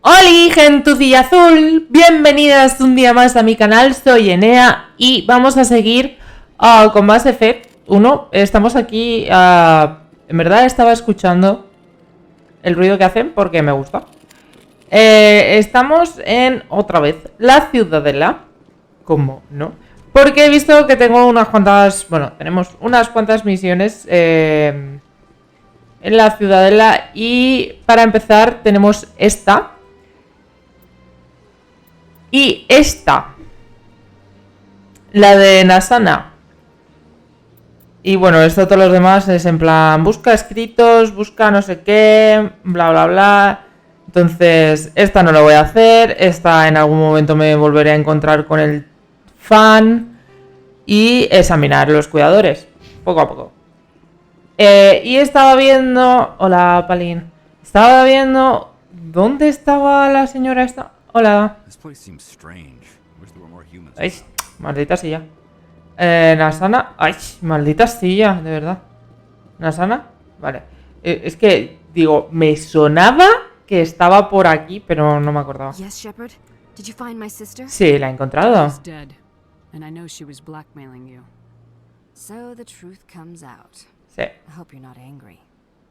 ¡Hola, gentucilla azul! Bienvenidas un día más a mi canal, soy Enea y vamos a seguir con Mass Effect 1. Estamos aquí, en verdad estaba escuchando el ruido que hacen porque me gusta. Estamos en, otra vez, la Ciudadela. ¿Cómo no? Porque he visto que tengo unas cuantas, bueno, tenemos unas cuantas misiones en la Ciudadela. Y para empezar tenemos esta y esta, la de Nasana. Y bueno, esto todos los demás es en plan, busca escritos, busca no sé qué, bla bla bla. Entonces, esta no la voy a hacer. Esta en algún momento me volveré a encontrar con el fan y examinar los cuidadores, poco a poco. Y estaba viendo... Hola, Palin. Estaba viendo... ¿Dónde estaba la señora esta? Hola. Ay, maldita silla. Nasana. Ay, maldita silla, de verdad. Nasana. Vale. Es que, digo, me sonaba que estaba por aquí, pero no me acordaba. Yes, Shepard. Did you find my sister? Sí, la he encontrado. She's dead, and I know she was blackmailing you. So the truth comes out. Sí, I hope you're not angry.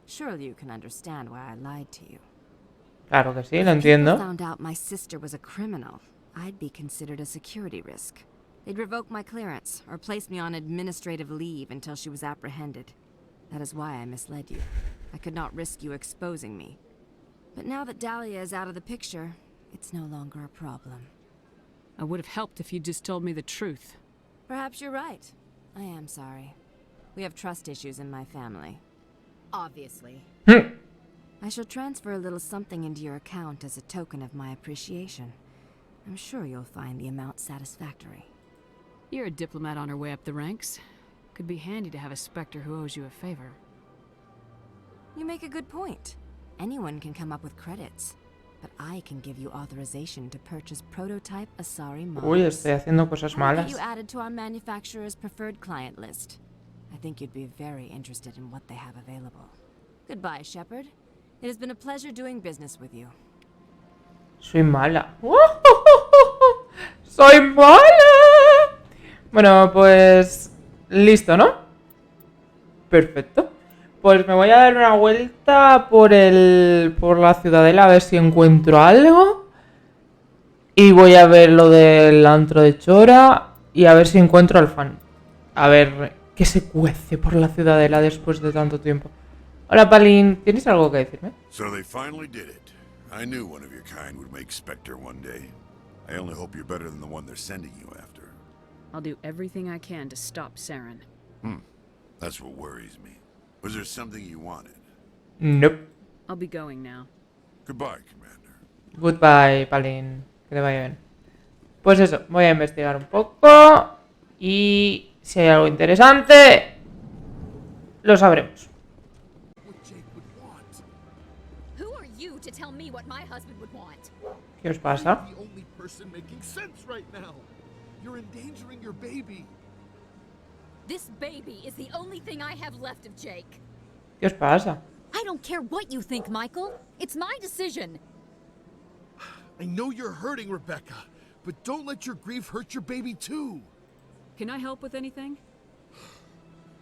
Surely you can understand why I lied to you. claro que sí, lo If people entiendo. found out my sister was a criminal, I'd be considered a security risk. They'd revoke my clearance or place me on administrative leave until she was apprehended. That is why I misled you. I could not risk you exposing me. But now that Dahlia is out of the picture, it's no longer a problem. I would have helped if you'd just told me the truth. Perhaps you're right. I am sorry. We have trust issues in my family. Obviously. I shall transfer a little something into your account as a token of my appreciation. I'm sure you'll find the amount satisfactory. You're a diplomat on her way up the ranks. Could be handy to have a Spectre who owes you a favor. You make a good point. Anyone can come up with credits, but I can give you authorization to purchase prototype Asari models. Uy, estoy haciendo cosas I'll get malas. you added to our manufacturer's preferred client list. I think you'd be very interested in what they have available. Goodbye, Shepard. It has been a pleasure doing business with you. Soy mala. ¡Soy mala! Bueno, pues... listo, ¿no? Perfecto. Pues me voy a dar una vuelta por la Ciudadela a ver si encuentro algo. Y voy a ver lo del antro de Chora. Y a ver si encuentro al fan. A ver qué se cuece por la Ciudadela después de tanto tiempo. Hola, Palin, ¿tienes algo que decirme? So they finally did it. I knew one of your kind would make Spectre one day. I only hope you're better than the one they're sending you after. I'll do everything I can to stop Saren. That's what worries me. Was there something you wanted? Nope. I'll be going now. Goodbye, Commander. Goodbye, Palin. Que te vaya bien. Pues eso, voy a investigar un poco. Y si hay algo interesante, lo sabremos. Who are you to tell me what my husband would want? ¿Qué os pasa? You're the only person making sense right now. You're endangering your baby. This baby is the only thing I have left of Jake. ¿Qué os pasa? I don't care what you think, Michael. It's my decision. I know you're hurting, Rebecca, but don't let your grief hurt your baby too. Can I help with anything?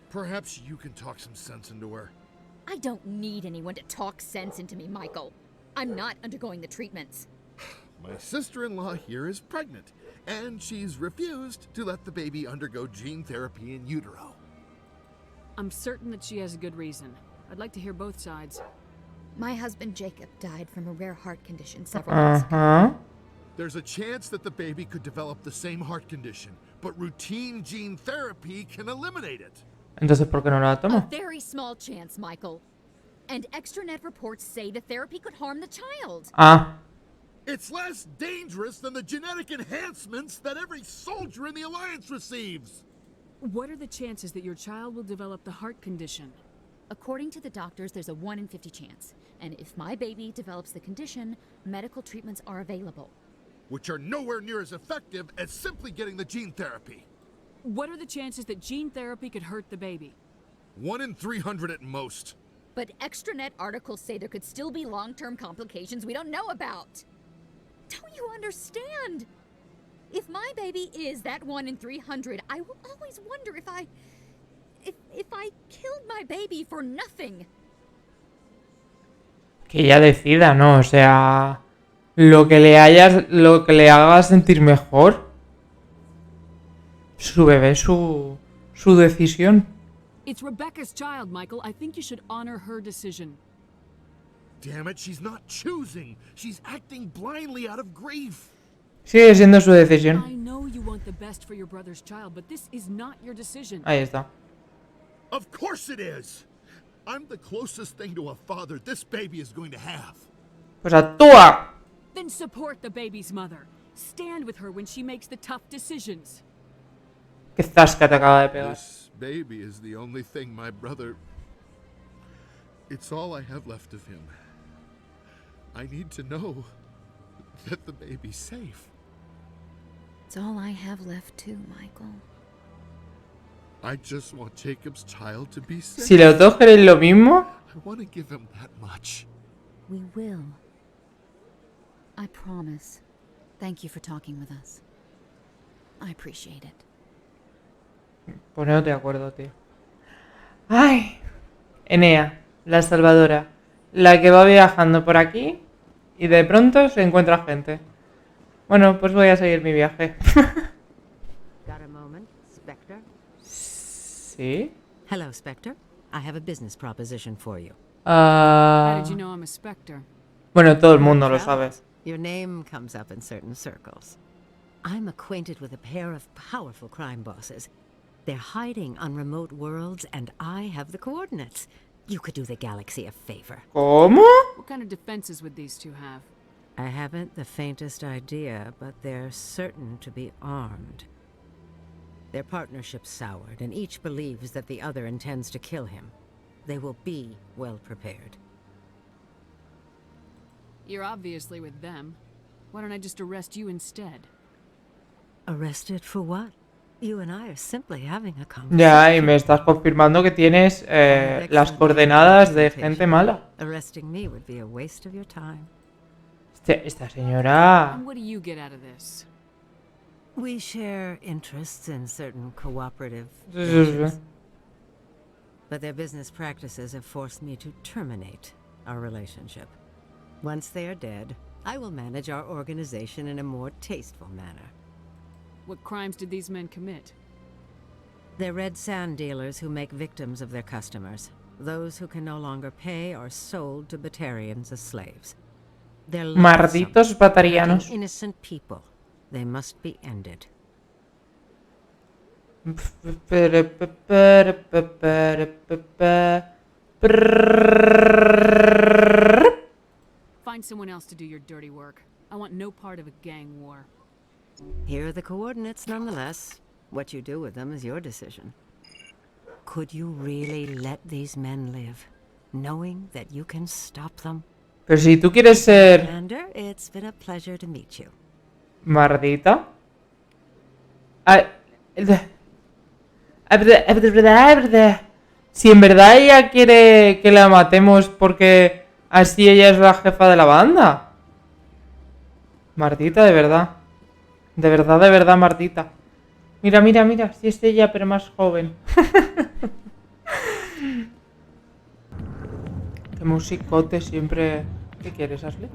Perhaps you can talk some sense into her. I don't need anyone to talk sense into me, Michael. I'm not undergoing the treatments. My sister-in-law here is pregnant, and she's refused to let the baby undergo gene therapy in utero. I'm certain that she has a good reason. I'd like to hear both sides. My husband Jacob died from a rare heart condition several months ago. Ajá. There's a chance that the baby could develop the same heart condition, but routine gene therapy can eliminate it. Entonces, ¿por qué no la A tomo? very small chance, Michael. And extranet reports say the therapy could harm the child. Ah, It's less dangerous than the genetic enhancements that every soldier in the Alliance receives. What are the chances that your child will develop the heart condition? According to the doctors, there's a 1 in 50 chance. And if my baby develops the condition, medical treatments are available. Which are nowhere near as effective as simply getting the gene therapy. What are the chances that gene therapy could hurt the baby? 1 in 300 at most. But extranet articles say there could still be long-term complications we don't know about. Don't you understand? If my baby is that 1 in 300, I will always wonder if I killed my baby for nothing. Que ella decida, ¿no? O sea, lo que le haga sentir mejor. Su bebé, su decisión. It's Rebecca's child, Michael. I think you should honor her decision. Damn it, she's not choosing. She's acting blindly out of grief. Sigue siendo su decisión. I know you want the best for your brother's child, but this is not your decision. Ahí está. Of course it is. I'm the closest thing to a father this baby is going to have. Pues actúa. Then support the baby's mother. Stand with her when she makes the tough decisions. Qué zasca te acaba de pegar. This baby is the only thing my brother... It's all I have left of him. I need to know that the baby's safe. It's all I have left too, Michael. I just want Jacob's child to be safe. Si los dos queréis lo mismo. I want to give him that much. We will. I promise. Thank you for talking with us. I appreciate it. Poneos de acuerdo, tío. Ay. Enea, la salvadora. La que va viajando por aquí y de pronto se encuentra gente. Bueno, pues voy a seguir mi viaje. Got a moment, Spectre? ¿Sí? Hello, Spectre. I have a business proposition for you. How did you know I'm a Spectre? Bueno, todo el mundo lo sabe. Your name comes up in certain circles. I'm acquainted with a pair of powerful crime bosses. They're hiding on remote worlds, and I have the coordinates. You could do the galaxy a favor. ¿Cómo? What kind of defenses would these two have? I haven't the faintest idea, but they're certain to be armed. Their partnership's soured, and each believes that the other intends to kill him. They will be well prepared. You're obviously with them. Why don't I just arrest you instead? Arrested for what? You and I are simply having a conversation. Ya, y me estás confirmando que tienes las coordenadas de gente mala. Arresting me would be a waste of your time. Esta señora... And what do you get out of this? We share interests in certain cooperative Sí, sí, sí. ventures. But their business practices have forced me to terminate our relationship. Once they are dead, I will manage our organization in a more tasteful manner. What crimes did these men commit? They're red sand dealers who make victims of their customers. Those who can no longer pay are sold to Batarians as slaves. They're Malditos batarianos. innocent people. They must be ended. Find someone else to do your dirty work. I want no part of a gang war. Here are the coordinates nonetheless. What you do with them is your decision. Could you really let these men live, knowing that you can stop them? Pero si tú quieres ser Commander, it's been a pleasure to meet you. mardita... Si en verdad ella quiere que la matemos porque así ella es la jefa de la banda. Mardita, de verdad. De verdad, Mardita. Mira, mira, mira. Si es ella, pero más joven. Qué musicote siempre. ¿Qué quieres, Ashley?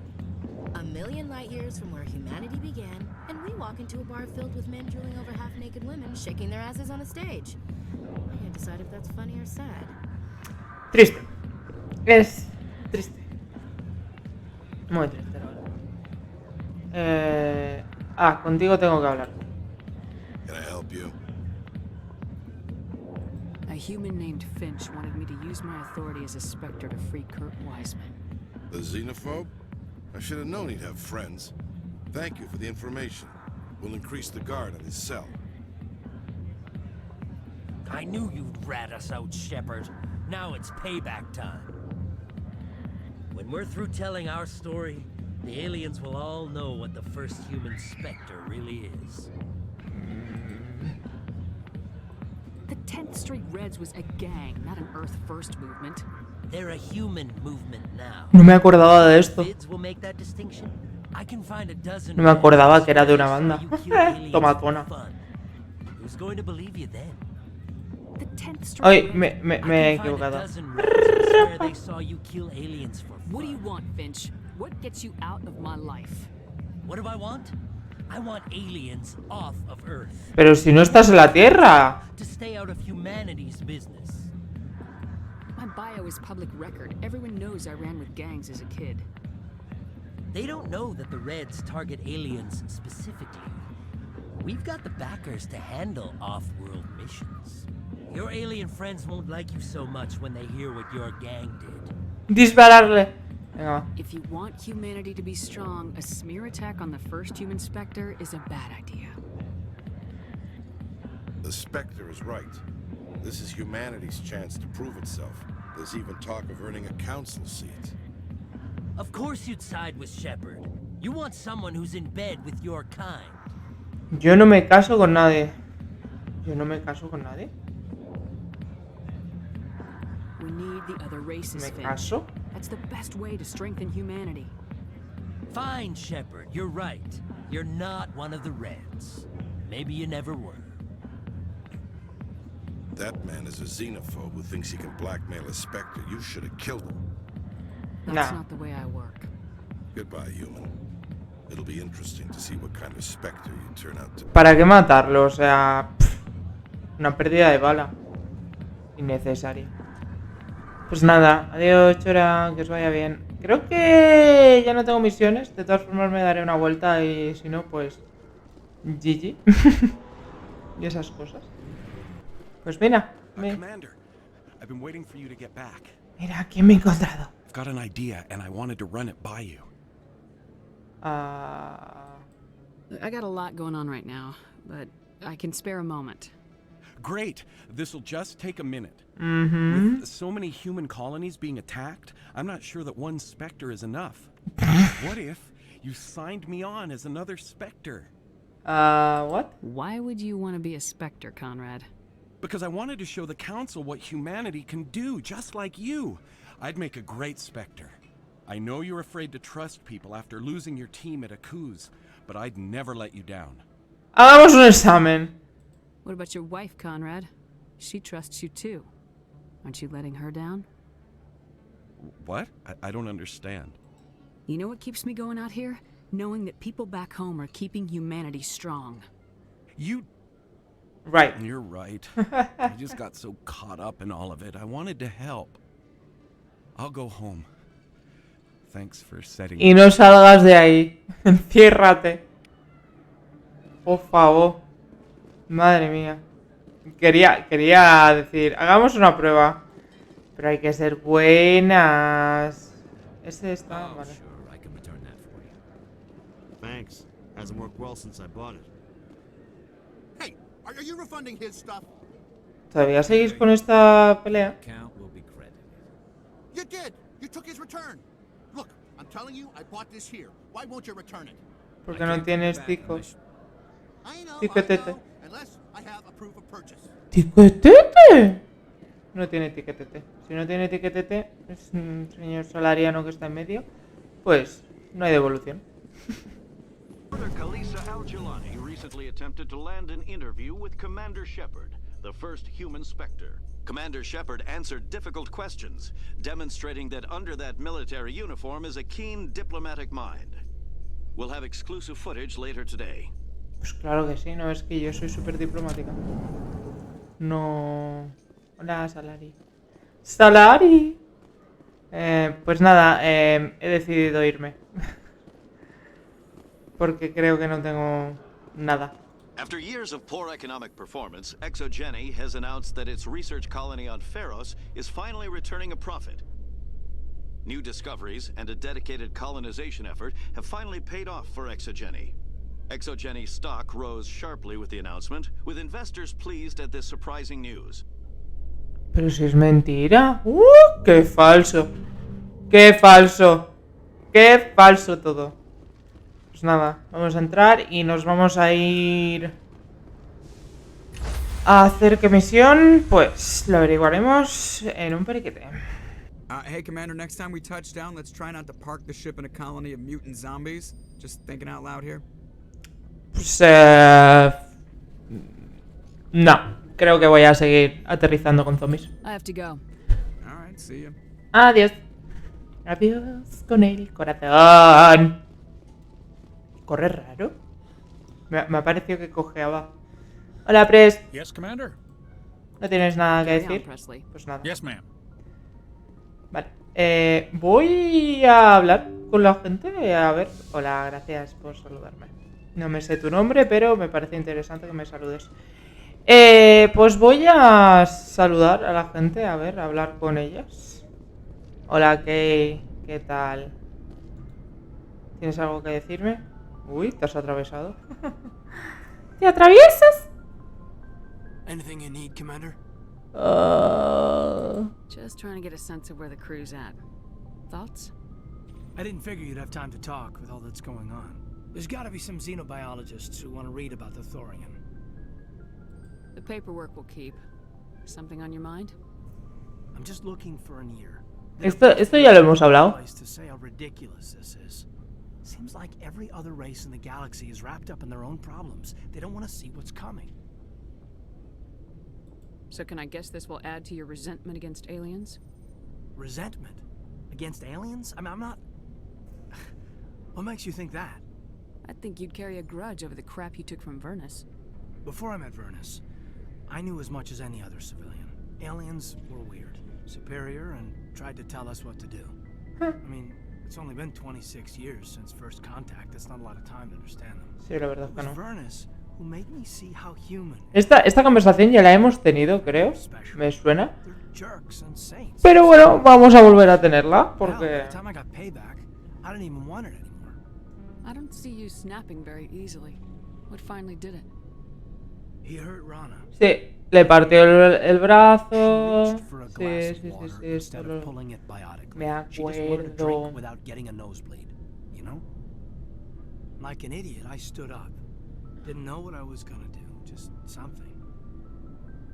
A million light years from where humanity began, and we walk into a bar filled with men drooling over half-naked women shaking their asses on a stage. I can't decide if that's funny or sad. Triste. Es triste. Muy triste, la verdad. Contigo tengo que hablar. Can I help you? A human named Finch wanted me to use my authority as a Spectre to free Kurt Wiseman. The xenophobe? I should have known he'd have friends. Thank you for the information. We'll increase the guard on his cell. I knew you'd rat us out, Shepard. Now it's payback time. When we're through telling our story, the aliens will all know what the first human Spectre really is. The 10th Street Reds was a gang, not an Earth First movement. They're a human movement now. No me acordaba de esto. Vids will make that distinction. I can find a dozen No me acordaba que era de una where banda. they saw you kill aliens Tomatona. for fun. Who's going to believe you then? The 10th Street Ay, Red. me he I can find a equivocado. dozen records where they saw you kill aliens for fun. What do you want, Finch? What gets you out of my life? What do I want? I want aliens off of Earth. Pero si no estás en la Tierra. To stay out of humanity's business. My bio is public record. Everyone knows I ran with gangs as a kid. They don't know that the Reds target aliens specifically. We've got the backers to handle off-world missions. Your alien friends won't like you so much when they hear what your gang did. Dispararle. Venga, va. If you want humanity to be strong, a smear attack on the first human Spectre is a bad idea. The Spectre is right. This is humanity's chance to prove itself. There's even talk of earning a council seat. Of course you'd side with Shepard. You want someone who's in bed with your kind. Yo no me caso con nadie. Yo no me caso con nadie. We need the other races, ¿Me Finch. caso? That's the best way to strengthen humanity. Fine, Shepard, you're right. You're not one of the Reds. Maybe you never were. That man is a xenophobe who thinks he can blackmail a Spectre. You should have killed him. That's Nah. not the way I work. Goodbye, human. It'll be interesting to see what kind of Spectre you turn out to be. ¿Para qué matarlo? O sea, una pérdida de bala. Innecesaria. Pues nada, adiós, Chora, que os vaya bien. Creo que ya no tengo misiones. De todas formas me daré una vuelta y si no, pues GG. Y esas cosas. Pues mira, Commander, I've been waiting for you to get back. mira, ¿quién me he encontrado? I've got an idea and I wanted to run it by you. I got a lot going on right now, but I can spare a moment. Great. This'll just take a minute. Mhm. With so many human colonies being attacked, I'm not sure that one Spectre is enough. What if you signed me on as another Spectre? What? Why would you want to be a Spectre, Conrad? Because I wanted to show the Council what humanity can do, just like you. I'd make a great Spectre. I know you're afraid to trust people after losing your team at a coup, but I'd never let you down. Hagamos un examen. What about your wife, Conrad? She trusts you too. Aren't you letting her down? What? I don't understand. You know what keeps me going out here? Knowing that people back home are keeping humanity strong. Right. You're right. I just got so caught up in all of it. I wanted to help. I'll go home. Thanks for setting Y no salgas de ahí. Enciérrate. Por favor. Madre mía. Quería decir, hagamos una prueba. Pero hay que ser buenas. Este está, vale. Sure, I can return that for you. Thanks. Hasn't worked well since I bought it. Hey, are you refunding his stuff? ¿Todavía seguís con esta pelea? Account will be credited. You did. You took his return. Look, I'm telling you, I bought this here. Why won't you return it? Porque no tienes tico. I know, Tiquetete. unless I have a proof of purchase. ¿Tiquetete? No tiene tiquetete. Si no tiene tiquetete, es un señor salariano que está en medio, pues no hay devolución. Kalisa Al-Jilani recently attempted to land an interview with Commander Shepard, the first human Spectre. Commander Shepard answered difficult questions, demonstrating that under that military uniform is a keen diplomatic mind. We'll have exclusive footage later today. Pues claro que sí, no es que yo soy súper diplomática. No... Hola, Salari. ¡Salari! Pues nada, he decidido irme. Porque creo que no tengo nada. After years of poor economic performance, ExoGeni has announced that its research colony on Pharos is finally returning a profit. New discoveries and a dedicated colonization effort have finally paid off for ExoGeni. ExoGeni's stock rose sharply with the announcement, with investors pleased at this surprising news. Pero si es mentira. ¡Qué falso! ¡Qué falso! ¡Qué falso todo! Pues nada, vamos a entrar y nos vamos a ir a hacer qué misión. Pues lo averiguaremos en un periquete. Hey, Commander, next time we touch down, let's try not to park the ship in a colony of mutant zombies. Just thinking out loud here. Pues, no, creo que voy a seguir aterrizando con zombies. I have to go. All right, see ya. Adiós. Adiós con el corazón. ¿Corre raro? Me ha parecido que cojeaba. Hola, Pres. Yes, Commander. ¿No tienes nada que decir? Pues nada. Yes, ma'am. Vale. Voy a hablar con la gente. A ver. Hola, gracias por saludarme. No me sé tu nombre, pero me parece interesante que me saludes. Pues voy a saludar a la gente. A ver, hablar con ellas. Hola, ¿qué tal? ¿Tienes algo que decirme? Uy, te has atravesado. ¿Te atraviesas? Anything you need, Commander? Just trying to get a sense of where the crew's at. Thoughts? I didn't figure you'd have time to talk with all that's going on. There's gotta be some xenobiologists who want to read about the Thorian. The paperwork will keep. Something on your mind? I'm just looking for an ear. Esto ya lo hemos hablado. To say how ridiculous this is. Seems like every other race in the galaxy is wrapped up in their own problems. They don't want to see what's coming. So can I guess this will add to your resentment against aliens? Resentment? Against aliens? I mean, I'm not... What makes you think that? I think you'd carry a grudge over the crap you took from Vernus. Before I met Vernus, I knew as much as any other civilian. Aliens were weird, superior, and tried to tell us what to do. I mean, it's only been 26 years since first contact. That's not a lot of time to understand them. Sí, la verdad que no. Vernus who made me see how human. Esta conversación ya la hemos tenido, creo. Me suena. Pero bueno, vamos a volver a tenerla porque... I don't see you snapping very easily. What finally did it? Sí, le partió el brazo. Sí, esto lo... Me acuerdo. Like an idiot, I stood up. Didn't know what I was gonna do, just something.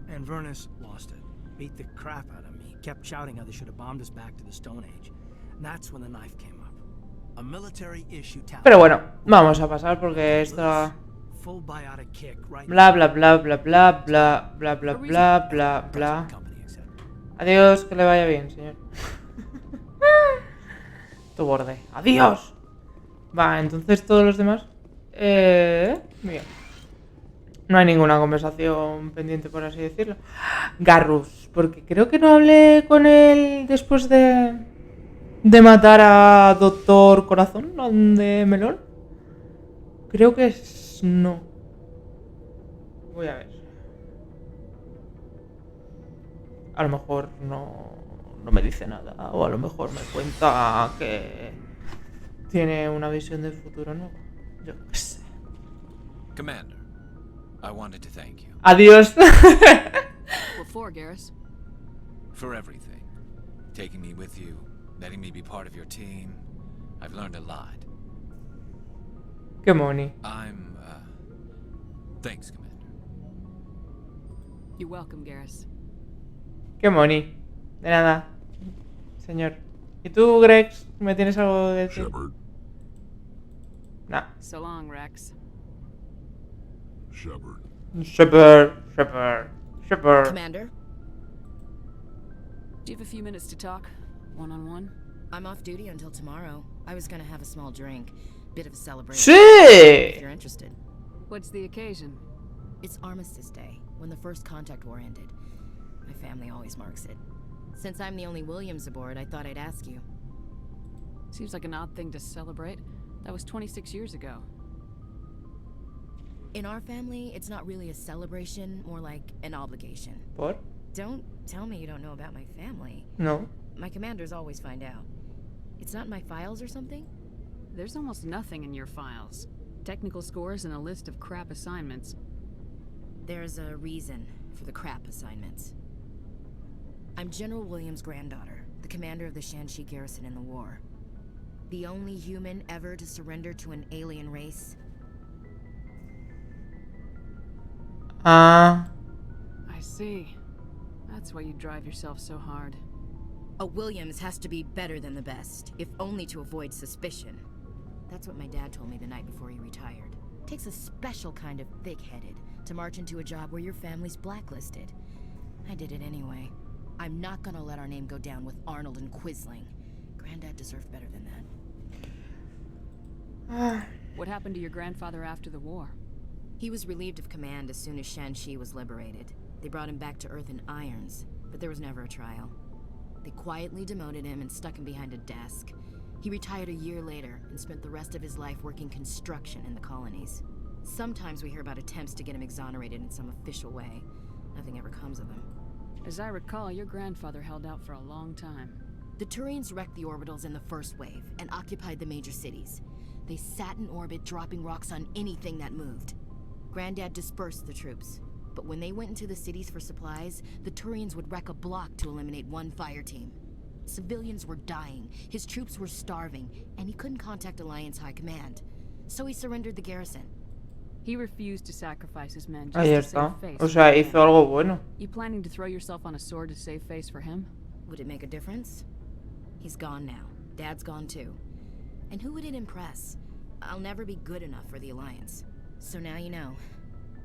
And Vernus lost it. Beat the crap out of me. Kept shouting how they should have bombed us back to the Stone Age. And that's when the knife came up. A military issue tactic. Pero bueno, vamos a pasar porque esto... Full biotic kick, right? Bla bla bla bla bla bla bla bla bla bla bla. Adiós, que le vaya bien, señor. Tu borde. Adiós. Va, entonces todos los demás. Bien. No hay ninguna conversación pendiente, por así decirlo. Garrus, porque creo que no hablé con él después de matar a Doctor Corazón, de Melón. Creo que no. Voy a ver. A lo mejor no me dice nada. O a lo mejor me cuenta que tiene una visión del futuro nuevo. Yo qué sé. Commander, I wanted to thank you. Adiós. What for, Garrus? For everything. Taking me with you, letting me be part of your team. I've learned a lot. Qué money. Thanks, Commander. You're welcome, Garrus. Qué money. De nada, señor. ¿Y tú, Grex? ¿Me tienes algo que decir? Shepard. Nah. So long, Rex. Shepard. Commander? Do you have a few minutes to talk? One-on-one? I'm off duty until tomorrow. I was gonna have a small drink. Bit of a celebration. Sí! If you're interested. What's the occasion? It's Armistice Day, when the First Contact War ended. My family always marks it. Since I'm the only Williams aboard, I thought I'd ask you. Seems like an odd thing to celebrate. That was 26 years ago. In our family, it's not really a celebration, more like an obligation. What? Don't tell me you don't know about my family. No. My commanders always find out. It's not in my files or something? There's almost nothing in your files. Technical scores and a list of crap assignments. There's a reason for the crap assignments. I'm General Williams' granddaughter, the commander of the Shanxi garrison in the war. The only human ever to surrender to an alien race. I see. That's why you drive yourself so hard. A Williams has to be better than the best, if only to avoid suspicion. That's what my dad told me the night before he retired. Takes a special kind of thick-headed to march into a job where your family's blacklisted. I did it anyway. I'm not gonna let our name go down with Arnold and Quisling. Granddad deserved better than that. What happened to your grandfather after the war? He was relieved of command as soon as Shanxi was liberated. They brought him back to Earth in irons, but there was never a trial. They quietly demoted him and stuck him behind a desk. He retired a year later and spent the rest of his life working construction in the colonies. Sometimes we hear about attempts to get him exonerated in some official way. Nothing ever comes of them. As I recall, your grandfather held out for a long time. The Turians wrecked the orbitals in the first wave and occupied the major cities. They sat in orbit, dropping rocks on anything that moved. Granddad dispersed the troops, but when they went into the cities for supplies, the Turians would wreck a block to eliminate one fire team. Civilians were dying, his troops were starving, and he couldn't contact Alliance High Command. So he surrendered the garrison. He refused to sacrifice his men just Ahí to está. save face. O sea, hizo algo bueno. You planning to throw yourself on a sword to save face for him? Would it make a difference? He's gone now. Dad's gone too. And who would it impress? I'll never be good enough for the Alliance. So now you know.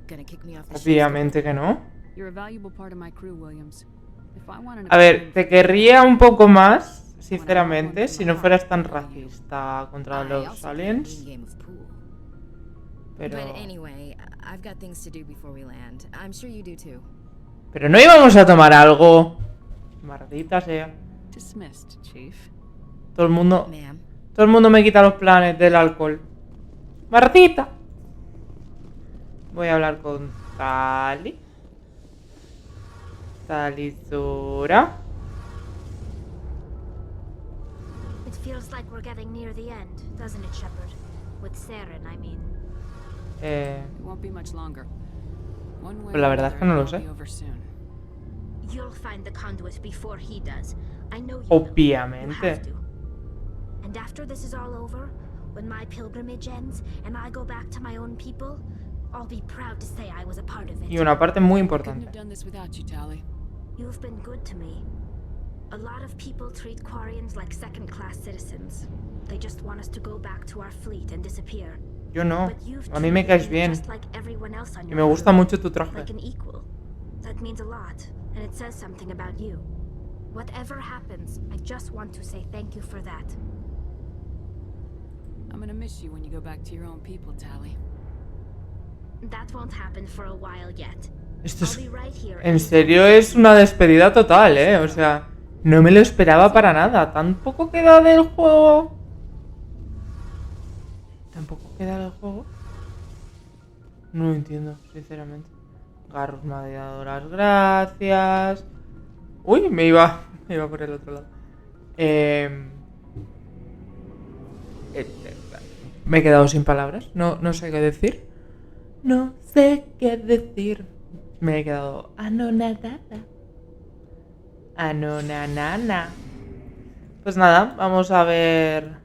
Gonna kick me off the ship. Obviamente que no. You're a valuable part of my crew, Williams. If I want an A ver, te querría un poco más, sinceramente, si no fueras tan racista contra los aliens. Pero... But anyway, I've got things to do before we land. I'm sure you do too. Pero no íbamos a tomar algo. Maldita sea. Dismissed, Chief. Todo el mundo me quita los planes del alcohol. Maldita. Voy a hablar con Tali. Talizura. It feels like we're getting near the end, doesn't it, Shepard? With Saren, I mean. It won't be much longer. One way Pues la verdad es que no lo sé. You'll find the conduit before he does. I know you Obviamente. will. You have to. And after this is all over, when my pilgrimage ends and I go back to my own people, I'll be proud to say I was a part of it. Y una parte muy importante. Couldn't have done this without you, Tali. You've been good to me. A lot of people treat Quarians like second-class citizens. They just want us to go back to our fleet and disappear. Yo no. A mí me caes bien. Y me gusta mucho tu traje. Like an equal. That means a lot, and it says something about you. Whatever happens, I just want to say thank you for that. I'm gonna miss you when you go back to your own people, Tali. That won't happen for a while yet. Esto es... En serio es una despedida total, o sea, no me lo esperaba para nada. ¿Tan poco queda del juego? ¿Tampoco queda del juego? No lo entiendo, sinceramente. Garros me ha dado las gracias. Uy, me iba por el otro lado. Me he quedado sin palabras. No sé qué decir. No sé qué decir. Me he quedado anonadada. Anonanana. Pues nada, vamos a ver.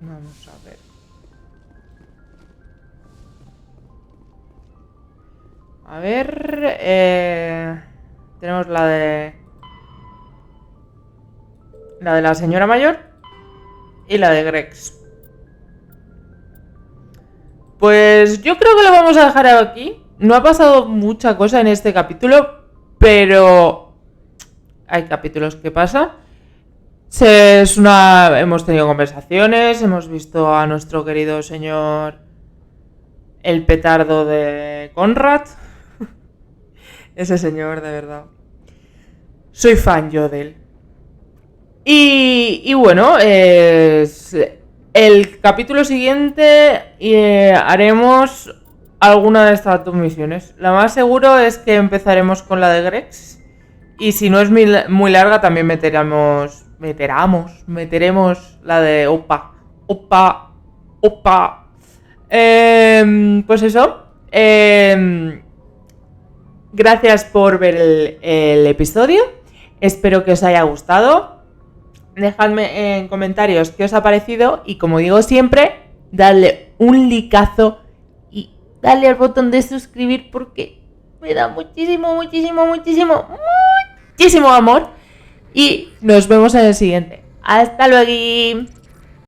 Vamos a ver. A ver. Tenemos la de la señora mayor y la de Grex. Pues yo creo que lo vamos a dejar aquí. No ha pasado mucha cosa en este capítulo, pero hay capítulos que pasan. Hemos tenido conversaciones, hemos visto a nuestro querido señor el petardo de Conrad. Ese señor, de verdad. Soy fan yo de él. Y bueno, el capítulo siguiente haremos alguna de estas dos misiones. La más seguro es que empezaremos con la de Grex. Y si no es muy larga, también meteremos la de Opa. Pues eso. Gracias por ver el episodio. Espero que os haya gustado. Dejadme en comentarios qué os ha parecido. Y como digo siempre, dadle un likeazo y dale al botón de suscribir porque me da muchísimo, muchísimo, muchísimo, muchísimo amor. Y nos vemos en el siguiente. ¡Hasta luego!